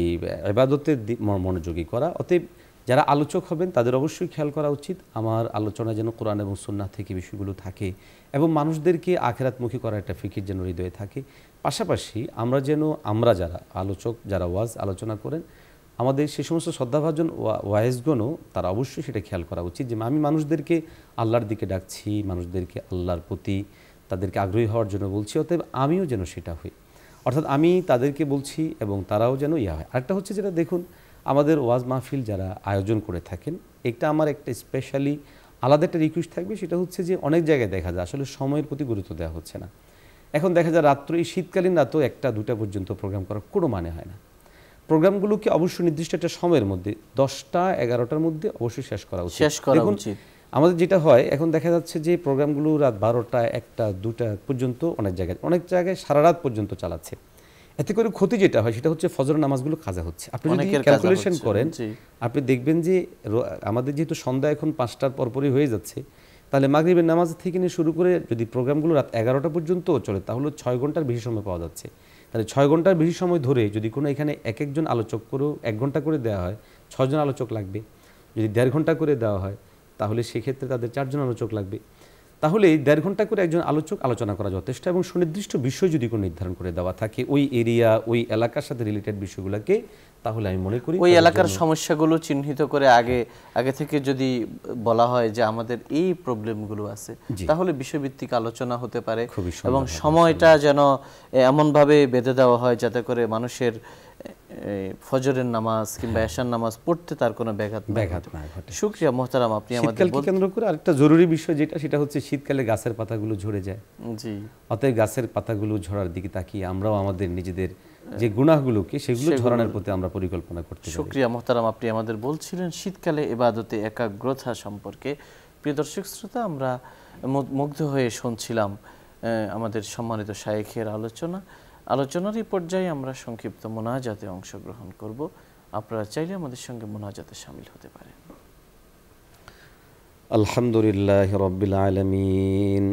ইবাদতের মনোযোগী করা। অতএব যারা আলোচক হবেন তাদের অবশ্যই খেয়াল করা উচিত আমার আলোচনা যেন কোরআন এবং সুন্নাহ থেকে বিষয়গুলো থাকে এবং মানুষদেরকে আখিরাতমুখী করার একটা ফিকির যেন হৃদয়ে থাকে। পাশাপাশি আমরা যারা আলোচক, যারা ওয়াজ আলোচনা করেন, আমাদের সে সমস্ত শ্রদ্ধাভাজন ওয়াইজগণও তারা অবশ্যই সেটা খেয়াল করা উচিত যে আমি মানুষদেরকে আল্লাহর দিকে ডাকছি, মানুষদেরকে আল্লাহর প্রতি তাদেরকে আগ্রহী হওয়ার জন্য বলছি, অতএব আমিও যেন সেটা হই। অর্থাৎ আমি তাদেরকে বলছি এবং তারাও যেন হয়। আরেকটা হচ্ছে যেটা দেখুন, আমাদের ওয়াজ মাহফিল যারা আয়োজন করে থাকেন, এটা আমার একটা স্পেশালি আলাদা একটা রিকোয়েস্ট থাকবে, সেটা হচ্ছে যে অনেক জায়গায় দেখা যায় আসলে সময়ের প্রতি গুরুত্ব দেওয়া হচ্ছে না। এখন দেখা যায় রাত্র, এই শীতকালীন রাতও 1টা-2টা পর্যন্ত প্রোগ্রাম করার কোনো মানে হয় না। প্রোগ্রামগুলোকে অবশ্যই নির্দিষ্ট একটা সময়ের মধ্যে 10টা-11টার মধ্যে অবশ্যই শেষ করা উচিত। আমাদের যেটা হয় এখন দেখা যাচ্ছে যে প্রোগ্রামগুলো রাত 12টা, 1টা, 2টা পর্যন্ত অনেক জায়গায় সারা রাত পর্যন্ত চালাচ্ছে। এতে করে ক্ষতি যেটা হয় সেটা হচ্ছে ফজর নামাজগুলো কাজা হচ্ছে। আপনি যদি অনেকের কাজা ক্যালকুলেশন হচ্ছে, করেন জি। আপনি দেখবেন যে আমাদের যেহেতু সন্ধ্যা এখন 5টার পরপরই হয়ে যাচ্ছে, তাহলে মাগরিবের নামাজ থেকে নিয়ে শুরু করে যদি প্রোগ্রামগুলো রাত 11টা পর্যন্ত চলে তাহলে 6 ঘন্টার বেশি সময় পাওয়া যাচ্ছে। তাহলে 6 ঘন্টার বেশি সময় ধরে যদি কোনো এখানে এক একজন আলোচক করেও 1 ঘন্টা করে দেওয়া হয়, 6 জন আলোচক লাগবে। যদি 1.5 ঘন্টা করে দেওয়া হয় তাহলে সেক্ষেত্রে তাদের 4 জন আলোচক লাগবে। তাহলে 1.5 ঘন্টা করে একজন আলোচক আলোচনা করা যথেষ্ট, এবং সুনির্দিষ্ট বিষয় যদি কোনো নির্ধারণ করে দেওয়া থাকে ওই এরিয়া ওই এলাকার সাথে রিলেটেড বিষয়গুলোকে, তাহলে আমি মনে করি ওই এলাকার সমস্যাগুলো চিহ্নিত করে আগে থেকে যদি বলা হয় যে আমাদের এই প্রবলেমগুলো আছে, তাহলে বিষয়ভিত্তিক আলোচনা হতে পারে এবং সময়টা যেন এমনভাবে বেঁধে দেওয়া হয় যাতে করে মানুষের ফজরের নামাজ কিংবা এশার নামাজ পড়তে তার কোনো ব্যাঘাত না ঘটে। শুকরিয়া মোহতারাম, আপনি আমাদের শীতকালকে কেন্দ্র করে আরেকটা জরুরি বিষয় সেটা হচ্ছে শীতকালে গাছের পাতাগুলো ঝরে যায়। জি, অতএব গাছের পাতাগুলো ঝরার দিকে তাকিয়ে আমরাও আমাদের নিজেদের যে গুনাহগুলোকে সেগুলো ঝরানোর প্রতি আমরা পরিকল্পনা করতে পারি। শুকরিয়া মোহতারাম, আপনি আমাদের বলছিলেন শীতকালে ইবাদতে একাগ্রতা সম্পর্কে। প্রিয় দর্শক শ্রোতা, আমরা মুগ্ধ হয়ে শুনছিলাম আমাদের সম্মানিত শায়েখের আলোচনার এই পর্যায়ে আমরা সংক্ষিপ্ত মোনাজাতে অংশগ্রহণ করব। আপনারা চাইলে আমাদের সঙ্গে মোনাজাতে শামিল হতে পারেন। আলহামদুলিল্লাহি রাব্বিল আলামিন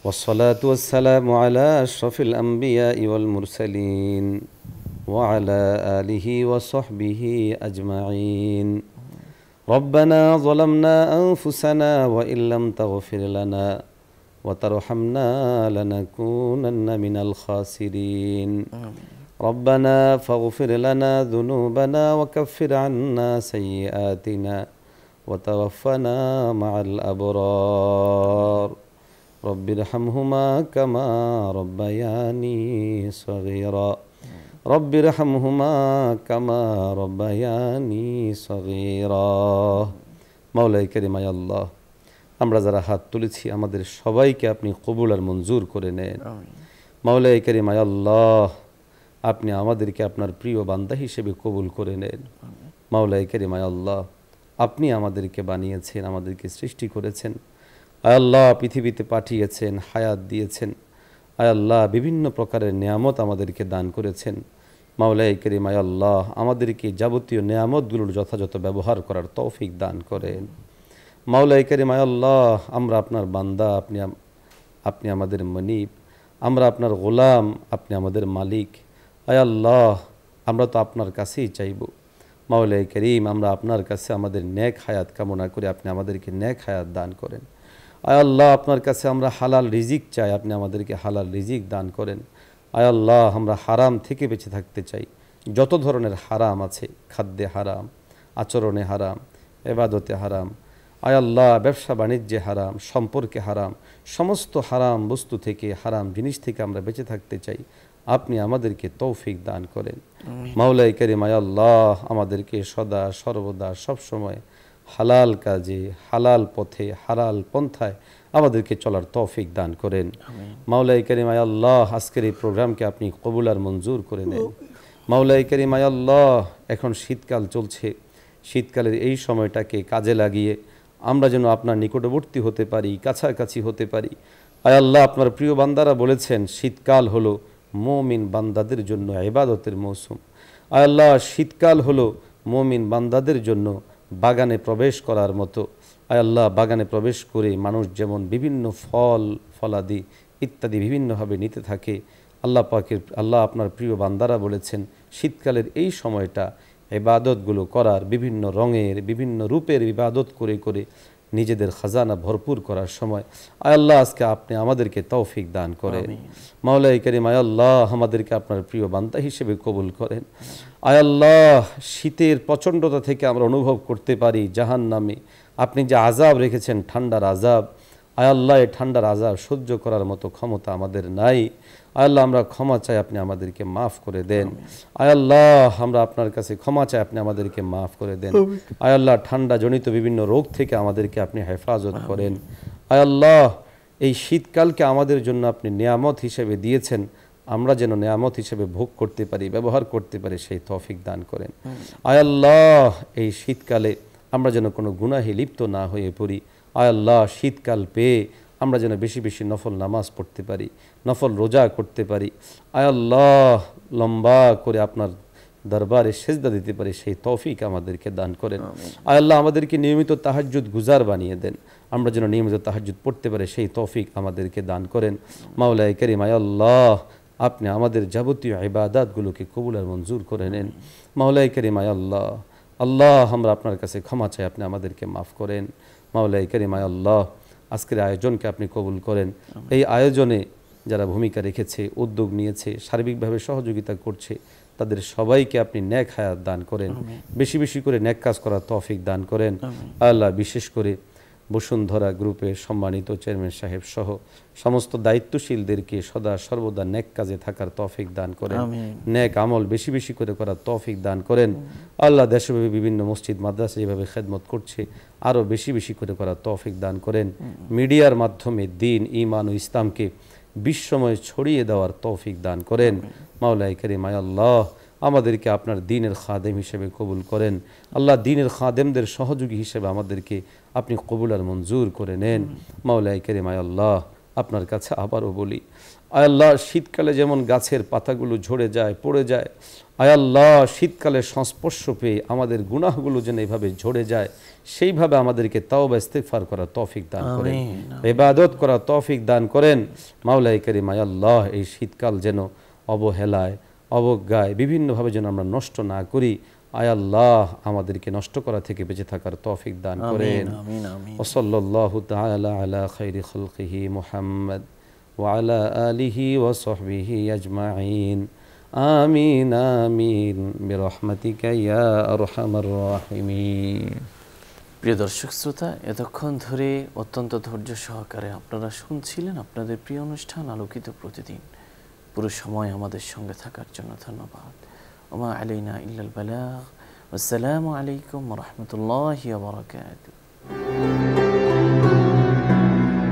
والصلاة والسلام على أشرف الأنبياء والمرسلين وعلى آله وصحبه أجمعين. ربنا ظلمنا أنفسنا وإن لم تغفر لنا وترحمنا لنكونن من الخاسرين. ربنا فاغفر لنا ذنوبنا وكفر عنا سيئاتنا وتوفنا مع الأبرار. رب ارحمهما كما ربياني صغيرا. رب ارحمهما كما ربياني صغيرا. মাওলাই কারীম আয় আল্লাহ, আমরা যারা হাত তুলেছি আমাদের সবাইকে আপনি কবুল আর মঞ্জুর করে নেন। মাওলাই কারীম আয় আল্লাহ, আপনি আমাদেরকে আপনার প্রিয় বান্দা হিসেবে কবুল করে নেন। মাওলাই কারীম আয় আল্লাহ, আপনি আমাদেরকে বানিয়েছেন, আমাদেরকে সৃষ্টি করেছেন। আয় আল্লাহ, পৃথিবীতে পাঠিয়েছেন, হায়াত দিয়েছেন। আয় আল্লাহ, বিভিন্ন প্রকারের নেয়ামত আমাদেরকে দান করেছেন। মাওলাই কারীম আয় আল্লাহ, আমাদেরকে যাবতীয় নেয়ামতগুলোর যথাযথ ব্যবহার করার তৌফিক দান করেন। মাওলাই কারীম আয় আল্লাহ, আমরা আপনার বান্দা, আপনি আমাদের মনিব, আমরা আপনার গোলাম, আপনি আমাদের মালিক। আয় আল্লাহ, আমরা তো আপনার কাছেই চাইব। মাওলাই কারীম, আমরা আপনার কাছে আমাদের নেক হায়াত কামনা করি, আপনি আমাদেরকে নেক হায়াত দান করেন। আয় আল্লাহ, আপনার কাছে আমরা হালাল রিজিক চাই, আপনি আমাদেরকে হালাল রিজিক দান করেন। আয় আল্লাহ, আমরা হারাম থেকে বেঁচে থাকতে চাই। যত ধরনের হারাম আছে, খাদ্যে হারাম, আচরণে হারাম, ইবাদতে হারাম, আয় আল্লাহ, ব্যবসা বাণিজ্যে হারাম, সম্পর্কে হারাম, সমস্ত হারাম বস্তু থেকে, হারাম জিনিস থেকে আমরা বেঁচে থাকতে চাই। আপনি আমাদেরকে তৌফিক দান করেন। মাওলাই কারীম আয় আল্লাহ, আমাদেরকে সদা সর্বদা সবসময় হালাল কাজে, হালাল পথে, হালাল পন্থায় আমাদেরকে চলার তৌফিক দান করেন। মাওলাই কারীম আয় আল্লাহ, আজকের এই প্রোগ্রামকে আপনি কবুল আর মঞ্জুর করে নেন। মাওলাই কারীম আয় আল্লাহ, এখন শীতকাল চলছে, শীতকালের এই সময়টাকে কাজে লাগিয়ে আমরা যেন আপনার নিকটবর্তী হতে পারি, কাছাকাছি হতে পারি। আয় আল্লাহ, আপনার প্রিয় বান্দারা বলেছেন শীতকাল হলো মুমিন বান্দাদের জন্য ইবাদতের মৌসুম। আয় আল্লাহ, শীতকাল হলো মুমিন বান্দাদের জন্য বাগানে প্রবেশ করার মতো। আয় আল্লাহ, বাগানে প্রবেশ করে মানুষ যেমন বিভিন্ন ফল ফলাদি ইত্যাদি বিভিন্নভাবে নিতে থাকে, আল্লাহ আপনার প্রিয় বান্দারা বলেছেন শীতকালের এই সময়টা ইবাদতগুলো করার, বিভিন্ন রঙের বিভিন্ন রূপের ইবাদত করে করে নিজেদের খাজানা ভরপুর করার সময়। আয় আল্লাহ, আজকে আপনি আমাদেরকে তৌফিক দান করেন। মাওলাই কারীম আয় আল্লাহ, আমাদেরকে আপনার প্রিয় বান্দা হিসেবে কবুল করেন। আয় আল্লাহ, শীতের প্রচণ্ডতা থেকে আমরা অনুভব করতে পারি জাহান্নামে আপনি যে আযাব রেখেছেন, ঠান্ডার আযাব। আয় আল্লাহ, এই ঠান্ডার আযাব সহ্য করার মতো ক্ষমতা আমাদের নাই। আয় আল্লাহ, আমরা ক্ষমা চাই, আপনি আমাদেরকে মাফ করে দেন। আয় আল্লাহ, আমরা আপনার কাছে ক্ষমা চাই, আপনি আমাদেরকে মাফ করে দেন। আয় আল্লাহ, ঠান্ডা জনিত বিভিন্ন রোগ থেকে আমাদেরকে আপনি হেফাজত করেন। আয় আল্লাহ, এই শীতকালকে আমাদের জন্য আপনি নিয়ামত হিসেবে দিয়েছেন, আমরা যেন নিয়ামত হিসেবে ভোগ করতে পারি, ব্যবহার করতে পারি, সেই তৌফিক দান করেন। আয় আল্লাহ, এই শীতকালে আমরা যেন কোনো গুনাহে লিপ্ত না হয়ে পড়ি। আয় আল্লাহ, শীতকাল পেয়ে আমরা যেন বেশি বেশি নফল নামাজ পড়তে পারি, নফল রোজা করতে পারি। আয় আল্লাহ, লম্বা করে আপনার দরবারে সেজদা দিতে পারি, সেই তৌফিক আমাদেরকে দান করেন। আয় আল্লাহ, আমাদেরকে নিয়মিত তাহাজ্জুদ গুজার বানিয়ে দেন, আমরা যেন নিয়মিত তাহাজ্জুদ পড়তে পারি, সেই তৌফিক আমাদেরকে দান করেন। মাওলায়ে কারীম, আয় আল্লাহ, আপনি আমাদের যাবতীয় ইবাদতগুলোকে কবুল আর মঞ্জুর করে নেন। মাওলায়ে কারীম, আয় আল্লাহ, আল্লাহ, আমরা আপনার কাছে ক্ষমা চাই, আপনি আমাদেরকে মাফ করেন। মাওলায়ে কারীম, আয় আল্লাহ, আজকের আয়োজনকে আপনি কবুল করেন। এই আয়োজনে যারা ভূমিকা রেখেছে, উদ্যোগ নিয়েছে, সার্বিকভাবে সহযোগিতা করছে, তাদের সবাইকে আপনি নেক হায়াত দান করেন, বেশি বেশি করে নেক কাজ করার তৌফিক দান করেন। আল্লাহ, বিশেষ করে বসুন্ধরা গ্রুপের সম্মানিত চেয়ারম্যান সাহেব সহ সমস্ত দায়িত্বশীলদেরকে সদা সর্বদা নেক কাজে থাকার তৌফিক দান করেন, নেক আমল বেশি বেশি করে করার তৌফিক দান করেন। আল্লাহ, দেশব্যাপী বিভিন্ন মসজিদ মাদ্রাসা যেভাবে খেদমত করছে, আরও বেশি বেশি করে করার তৌফিক দান করেন। মিডিয়ার মাধ্যমে দ্বীন, ঈমান ও ইসলামকে বিশ্বময় ছড়িয়ে দেওয়ার তৌফিক দান করেন। মাওলায়ে কারীম, আয় আল্লাহ, আমাদেরকে আপনার দ্বীনের খাদেম হিসেবে কবুল করেন। আল্লাহ, দ্বীনের খাদেমদের সহযোগী হিসেবে আমাদেরকে আপনি কবুল আর মঞ্জুর করে নেন। মাওলায়ে কারীম, আয় আল্লাহ, আপনার কাছে আবারও বলি, আয় আল্লাহ, শীতকালে যেমন গাছের পাতাগুলো ঝরে যায়, পড়ে যায়, আয় আল্লাহ, শীতকালে সংস্পর্শ পেয়ে আমাদের গুনাহগুলো যেন এইভাবে ঝরে যায়, সেইভাবে আমাদেরকে তাওবা ইস্তিগফার করার তৌফিক দান করেন, ইবাদত করার তৌফিক দান করেন। মাওলায়ে কারীম, আয় আল্লাহ, এই শীতকাল যেন অবহেলায়, অবজ্ঞায় বিভিন্নভাবে যেন আমরা নষ্ট না করি। আয় আল্লাহ, আমাদেরকে নষ্ট করা থেকে বেঁচে থাকার তৌফিক দান করেন। ওয়া সাল্লাল্লাহু তাআলা আলা খায়রি খালকিহি মুহাম্মদ ওয়া আলা আলিহি ওয়া সাহবিহি আজমাইন। আমিন আমিন বিরহমাতিকা ইয়া আরহামার রাহিমিন। প্রিয় দর্শক শ্রোতা, এতক্ষণ ধরে অত্যন্ত ধৈর্য সহকারে আপনারা শুনছিলেন আপনাদের প্রিয় অনুষ্ঠান আলোকিত প্রতিদিন। পুরো সময় আমাদের সঙ্গে থাকার জন্য ধন্যবাদ। ওমা আলাইনা ইল্লাল বালাগ। আসসালামু আলাইকুম ওয়া রাহমাতুল্লাহি ওয়া বারাকাতুহু।